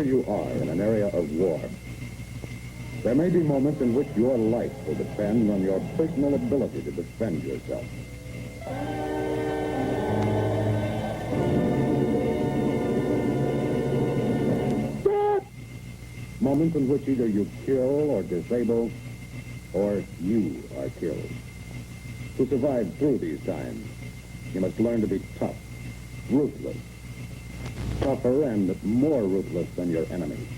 Wherever you are in an area of war, there may be moments in which your life will depend on your personal ability to defend yourself. Moments in which either you kill or disable, or you are killed. To survive through these times, you must learn to be tough, ruthless, tougher and more ruthless than your enemies.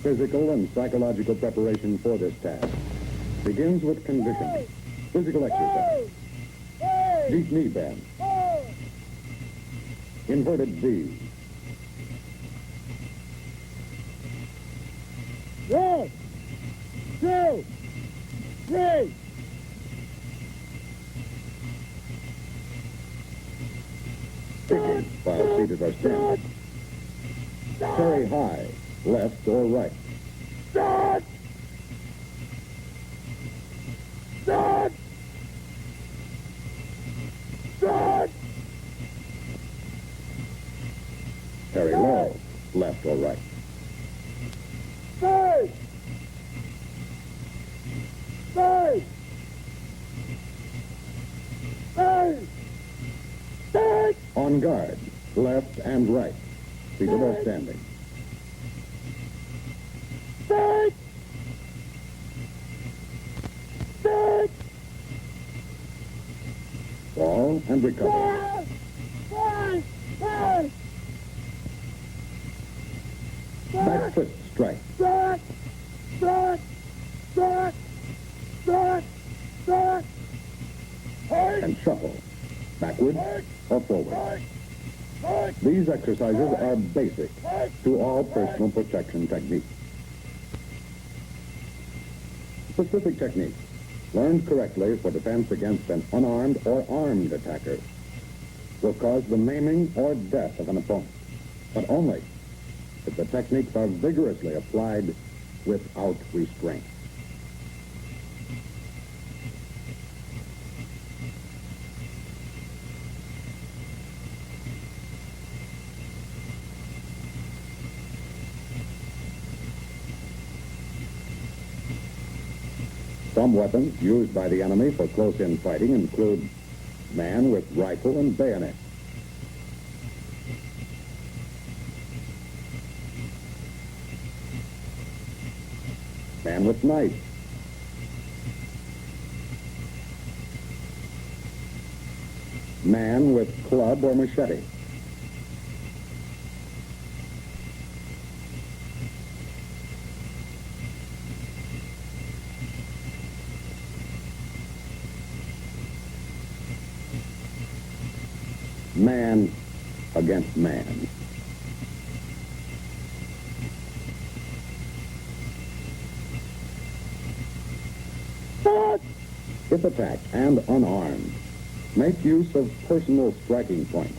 Physical and psychological preparation for this task begins with conditioning, physical exercise, deep knee bend, inverted V. 1, 2, 3. Kicking while seated or standing. Carry high, left or right. Start! Start! Start! Carry low, left or right. Start! Start! Start! Start! On guard, left and right, seated or standing. Start! Start! Fall and recover. Back foot strike. Start! Start! Start! Start! Start! And shuffle, backward or forward. These exercises are basic to all personal protection techniques. Specific techniques, learned correctly for defense against an unarmed or armed attacker, will cause the maiming or death of an opponent, but only if the techniques are vigorously applied without restraint. Some weapons used by the enemy for close-in fighting include man with rifle and bayonet, man with knife, man with club or machete, man against man. If attacked and unarmed, make use of personal striking points,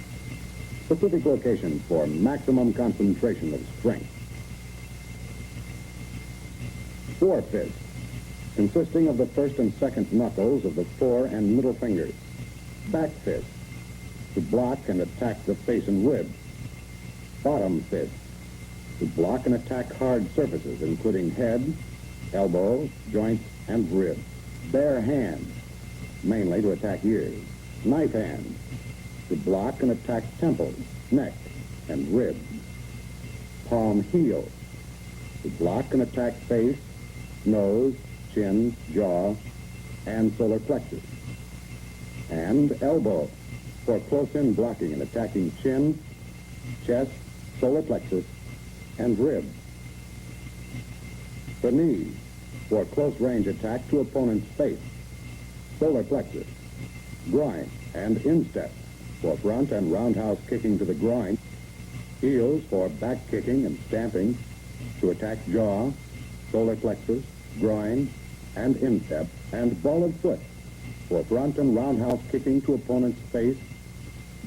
specific locations for maximum concentration of strength. Fore fist, consisting of the first and second knuckles of the fore and middle fingers. Back fist, to block and attack the face and ribs. Bottom fist, to block and attack hard surfaces, including head, elbow, joints, and ribs. Bare hand, mainly to attack ears. Knife hand, to block and attack temples, neck, and ribs. Palm heel, to block and attack face, nose, chin, jaw, and solar plexus. And elbow, for close-in blocking and attacking chin, chest, solar plexus, and ribs. The knee, for close-range attack to opponent's face, solar plexus, groin, and instep, for front and roundhouse kicking to the groin. Heels for back kicking and stamping to attack jaw, solar plexus, groin, and instep. And ball of foot for front and roundhouse kicking to opponent's face,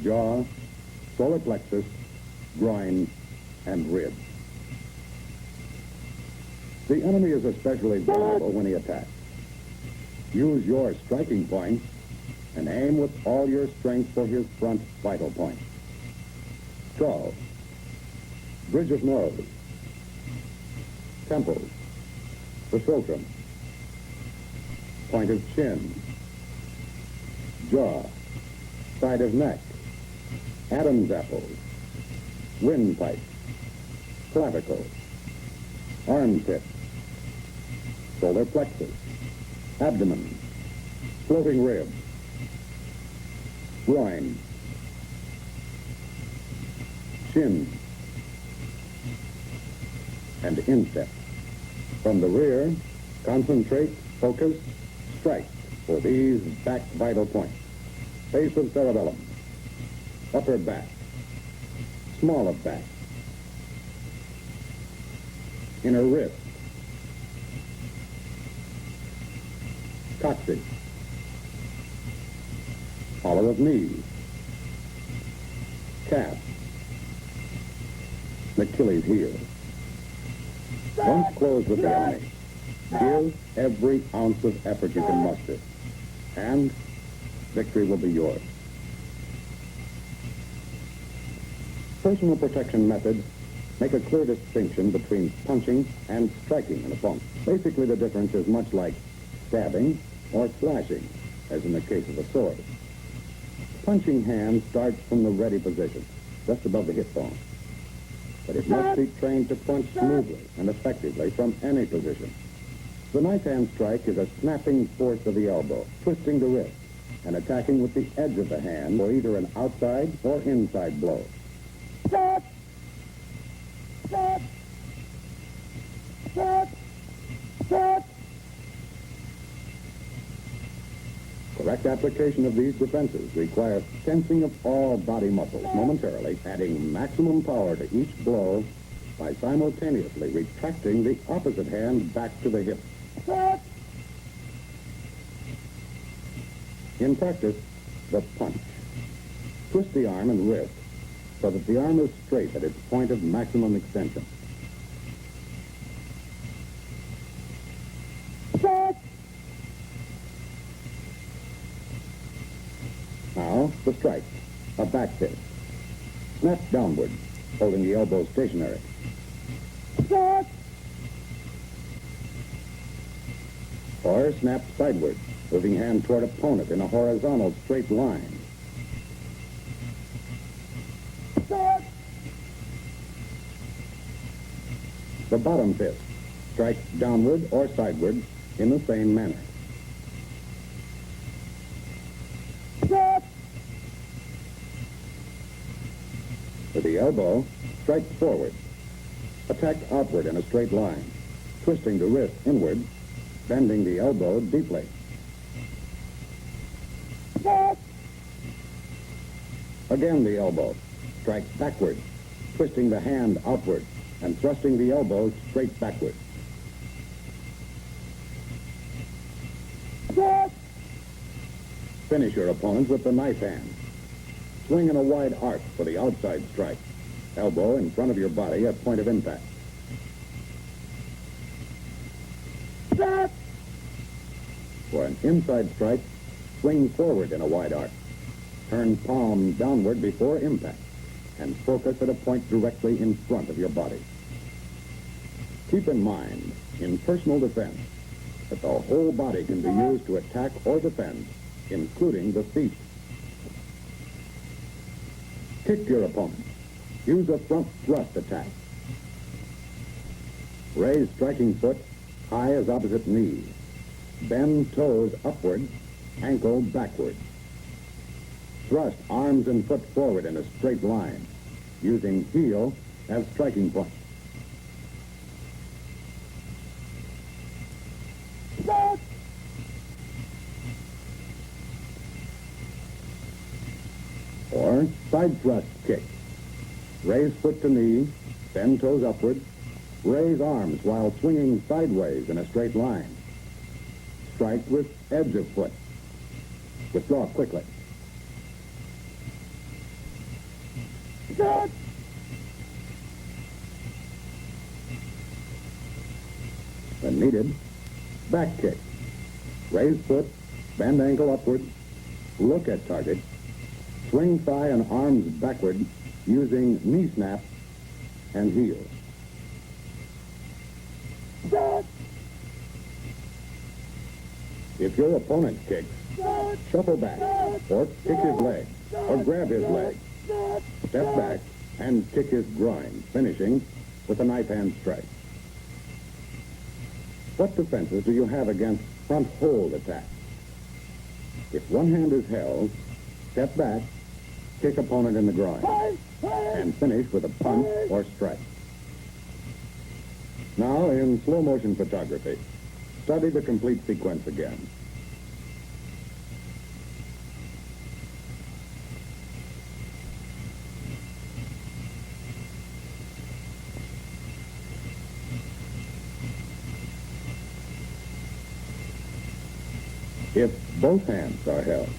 jaw, solar plexus, groin, and ribs. The enemy is especially vulnerable when he attacks. Use your striking points and aim with all your strength for his front vital point. 12. Bridge of nose, temples, the scrotum, point of chin, jaw, side of neck, Adam's apple, windpipe, clavicle, armpit, solar plexus, abdomen, floating rib, groin, chin, and instep. From the rear, concentrate, focus, strike for these back vital points. Base of cerebellum, upper back, small of back, inner wrist, coccyx, hollow of knee, calf, Achilles heel. Once closed with the enemy, give every ounce of effort you can muster, and victory will be yours. Personal protection methods make a clear distinction between punching and striking an opponent. Basically, the difference is much like stabbing or slashing, as in the case of a sword. Punching hand starts from the ready position, just above the hip bone. But it must be trained to punch smoothly and effectively from any position. The knife hand strike is a snapping force of the elbow, twisting the wrist, and attacking with the edge of the hand for either an outside or inside blow. Stop! Stop! Stop! Stop! Correct application of these defenses requires tensing of all body muscles momentarily, adding maximum power to each blow by simultaneously retracting the opposite hand back to the hip. Stop! In practice, the punch. Twist the arm and wrist so that the arm is straight at its point of maximum extension. Stop! Now, the strike, a back fist. Snap downward, holding the elbow stationary. Stop! Or snap sideward, moving hand toward opponent in a horizontal straight line. Stop! The bottom fist, strike downward or sideward in the same manner. Stop! With the elbow, strike forward. Attack outward in a straight line, twisting the wrist inward, bending the elbow deeply. Stop! Again the elbow, strike backward, twisting the hand outward and thrusting the elbow straight backward. Stop! Finish your opponent with the knife hand. Swing in a wide arc for the outside strike. Elbow in front of your body at point of impact. Stop! For an inside strike, swing forward in a wide arc. Turn palm downward before impact and focus at a point directly in front of your body. Keep in mind, in personal defense, that the whole body can be used to attack or defend, including the feet. Kick your opponent. Use a front thrust attack. Raise striking foot high as opposite knee. Bend toes upward, ankle backward. Thrust arms and foot forward in a straight line, using heel as striking point. Stop! Or side thrust kick. Raise foot to knee, bend toes upward, raise arms while swinging sideways in a straight line. Strike with edge of foot. Withdraw quickly. Stop! When needed, back kick. Raise foot, bend ankle upward, look at target, swing thigh and arms backward using knee snap and heel. If your opponent kicks, shuffle back, or kick his leg, or grab his leg. Step back and kick his groin, finishing with a knife hand strike. What defenses do you have against front hold attacks? If one hand is held, step back, kick opponent in the groin, and finish with a punch or strike. Now, in slow motion photography, study the complete sequence again. If both hands are held,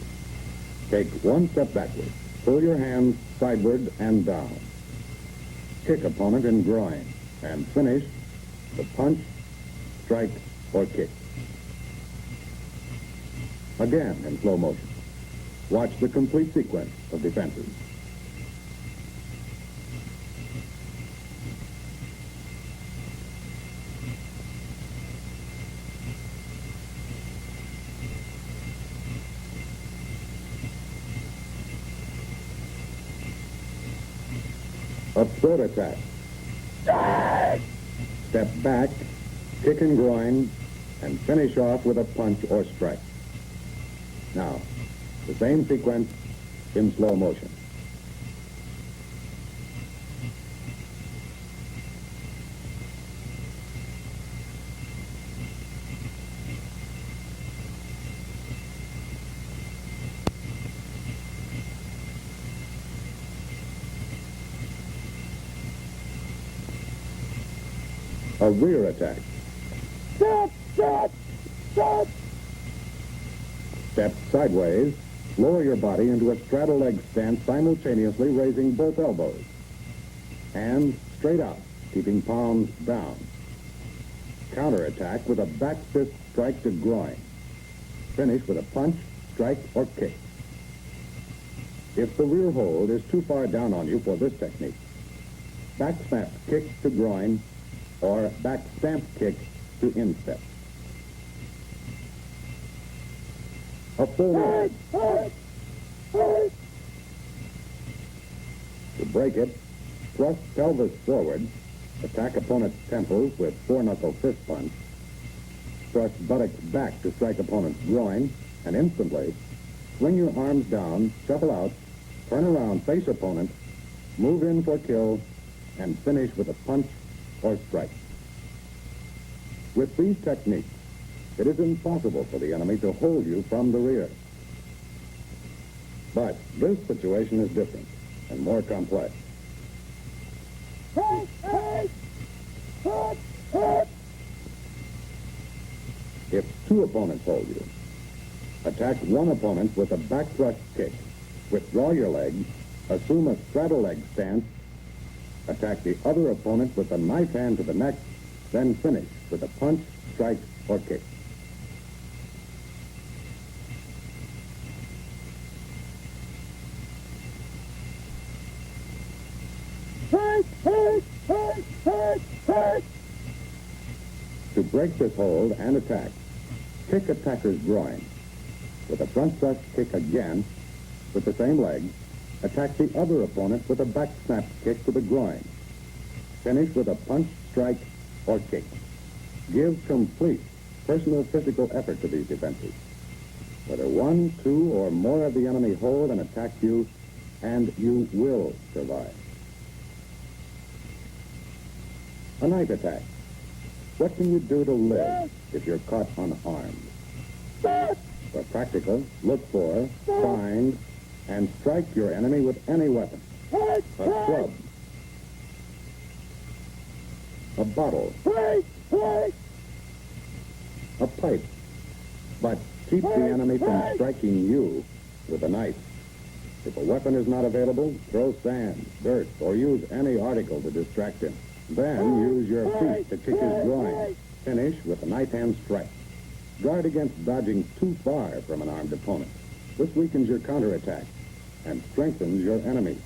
take one step backward, pull your hands sideward and down. Kick opponent in groin, and finish the punch, strike, or kick. Again in slow motion. Watch the complete sequence of defenses. A throat attack. Step back, kick and groin, and finish off with a punch or strike. Now, the same sequence in slow motion. A rear attack. Step sideways, lower your body into a straddle leg stance, simultaneously raising both elbows. And straight out, keeping palms down. Counterattack with a back fist strike to groin. Finish with a punch, strike, or kick. If the rear hold is too far down on you for this technique, back snap kick to groin, or back stamp kick to instep. A full leg. To break it, thrust pelvis forward, attack opponent's temples with four-knuckle fist punch, thrust buttocks back to strike opponent's groin, and instantly swing your arms down, shuffle out, turn around, face opponent, move in for kill, and finish with a punch or strike. With these techniques, it is impossible for the enemy to hold you from the rear. But this situation is different and more complex. If two opponents hold you, attack one opponent with a back thrust kick. Withdraw your leg, assume a straddle leg stance, attack the other opponent with a knife hand to the neck, then finish with a punch, strike, or kick. To break this hold and attack, kick attacker's groin. With a front thrust kick again, with the same leg, attack the other opponent with a back snap kick to the groin. Finish with a punch, strike, or kick. Give complete personal physical effort to these defenses. Whether one, two, or more of the enemy hold and attack you, and you will survive. A knife attack. What can you do to live if you're caught unarmed? For practical, look for, find, and strike your enemy with any weapon. A club. A bottle. A pipe. But keep the enemy from striking you with a knife. If a weapon is not available, throw sand, dirt, or use any article to distract him. Then use your feet to kick his groin. Finish with a knife hand strike. Guard against dodging too far from an armed opponent. This weakens your counterattack and strengthens your enemy.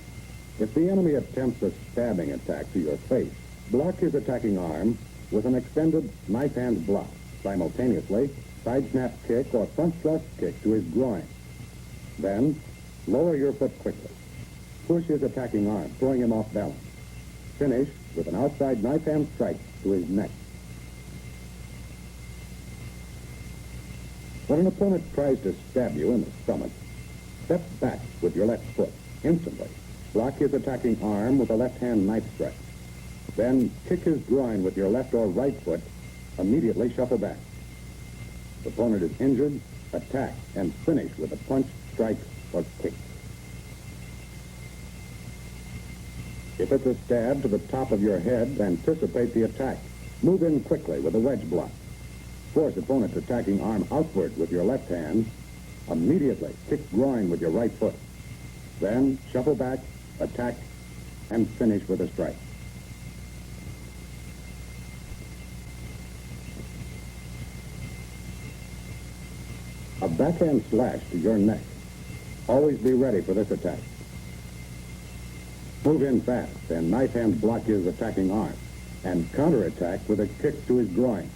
If the enemy attempts a stabbing attack to your face, block his attacking arm with an extended knife hand block. Simultaneously, side snap kick or front thrust kick to his groin. Then, lower your foot quickly. Push his attacking arm, throwing him off balance. Finish with an outside knife hand strike to his neck. When an opponent tries to stab you in the stomach, step back with your left foot instantly. Block his attacking arm with a left-hand knife strike. Then kick his groin with your left or right foot. Immediately shuffle back. The opponent is injured, attack, and finish with a punch, strike, or kick. If it's a stab to the top of your head, anticipate the attack. Move in quickly with a wedge block. Force opponent's attacking arm outward with your left hand. Immediately kick groin with your right foot. Then shuffle back, attack, and finish with a strike. A backhand slash to your neck. Always be ready for this attack. Move in fast and knife hand block his attacking arm and counterattack with a kick to his groin.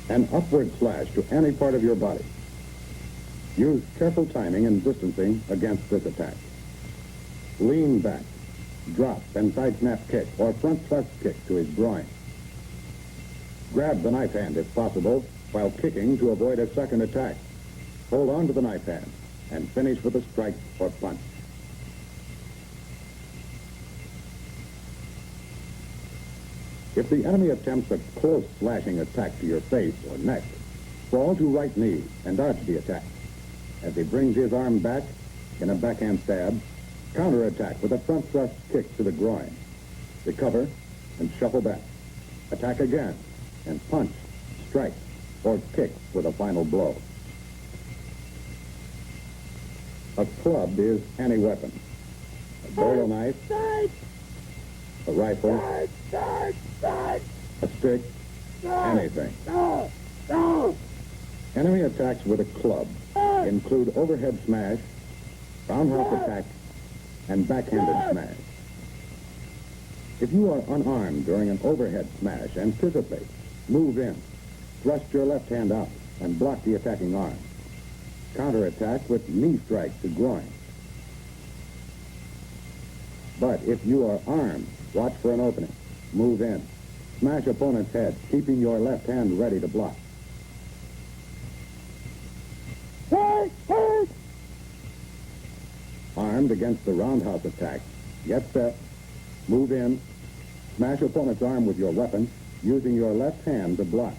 An upward slash to any part of your body. Use careful timing and distancing against this attack. Lean back, drop, and side snap kick or front thrust kick to his groin. Grab the knife hand if possible while kicking to avoid a second attack. Hold on to the knife hand and finish with a strike or punch. If the enemy attempts a close slashing attack to your face or neck, fall to right knee and dodge the attack. As he brings his arm back in a backhand stab, counterattack with a front thrust kick to the groin. Recover and shuffle back. Attack again and punch, strike, or kick with a final blow. A club is any weapon. A bolo knife, a rifle, a stick, anything. Enemy attacks with a club include overhead smash, roundhouse attack, and backhanded smash. If you are unarmed during an overhead smash, anticipate, move in, thrust your left hand out, and block the attacking arm. Counterattack with knee strike to groin. But if you are armed, watch for an opening, move in, smash opponent's head, keeping your left hand ready to block. Armed against the roundhouse attack, get set, move in, smash opponent's arm with your weapon, using your left hand to block.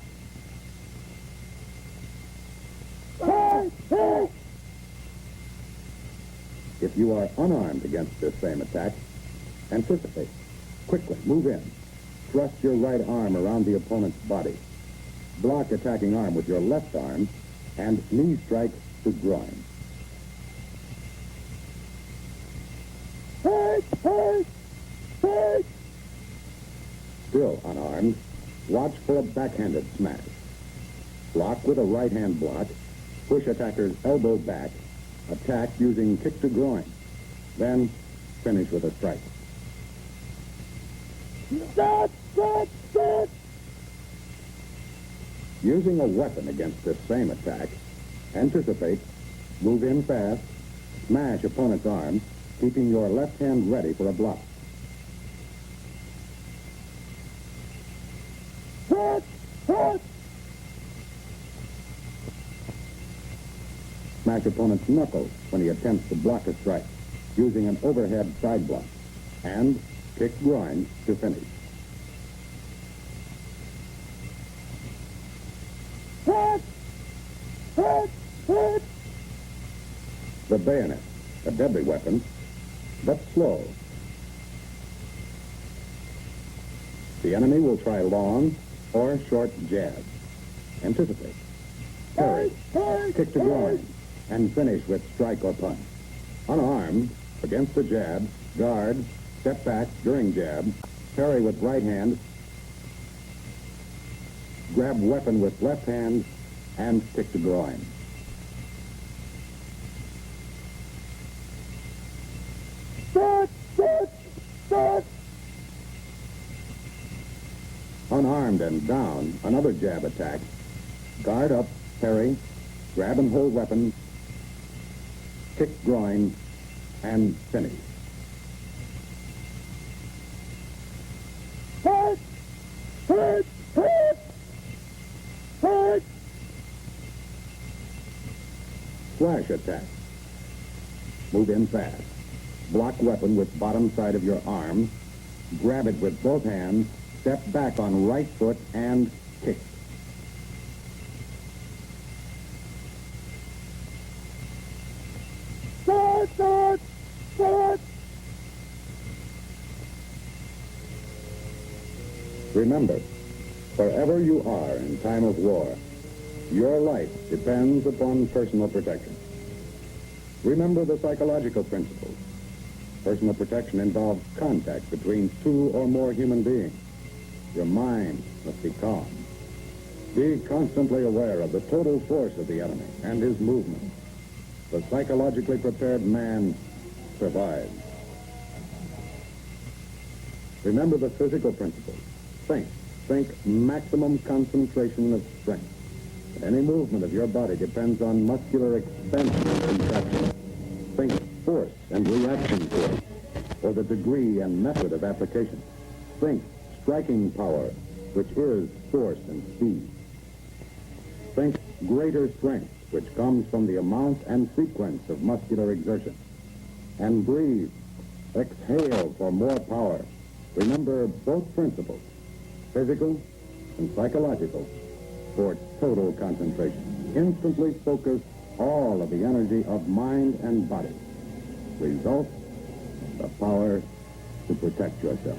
If you are unarmed against this same attack, anticipate, quickly move in, thrust your right arm around the opponent's body, block attacking arm with your left arm, and knee strike to groin. Still unarmed, watch for a backhanded smash. Block with a right hand block, push attacker's elbow back, attack using kick to groin, then finish with a strike. Using a weapon against this same attack, anticipate, move in fast, smash opponent's arm, keeping your left hand ready for a block. Smash opponent's knuckles when he attempts to block a strike, using an overhead side block, and kick groin to finish. The bayonet, a deadly weapon, but slow. The enemy will try long or short jabs. Anticipate. Parry, kick to groin, and finish with strike or punch. Unarmed, against the jab, guard, step back during jab, parry with right hand, grab weapon with left hand, and kick to groin. Set. Unarmed and down, another jab attack. Guard up, parry, grab and hold weapon, kick groin, and finish. Set. Set. Set. Set. Slash attack. Move in fast. Block weapon with bottom side of your arm. Grab it with both hands. Step back on right foot and kick. Set. Set. Set. Remember, wherever you are in time of war, your life depends upon personal protection. Remember the psychological principles. Personal protection involves contact between two or more human beings. Your mind must be calm. Be constantly aware of the total force of the enemy and his movement. The psychologically prepared man survives. Remember the physical principles. Think maximum concentration of strength. Any movement of your body depends on muscular expansion and contraction. Think force and reaction force, or the degree and method of application. Think striking power, which is force and speed. Think greater strength, which comes from the amount and sequence of muscular exertion. And breathe. Exhale for more power. Remember both principles, physical and psychological, for total concentration. Instantly focus all of the energy of mind and body. Result, the power to protect yourself.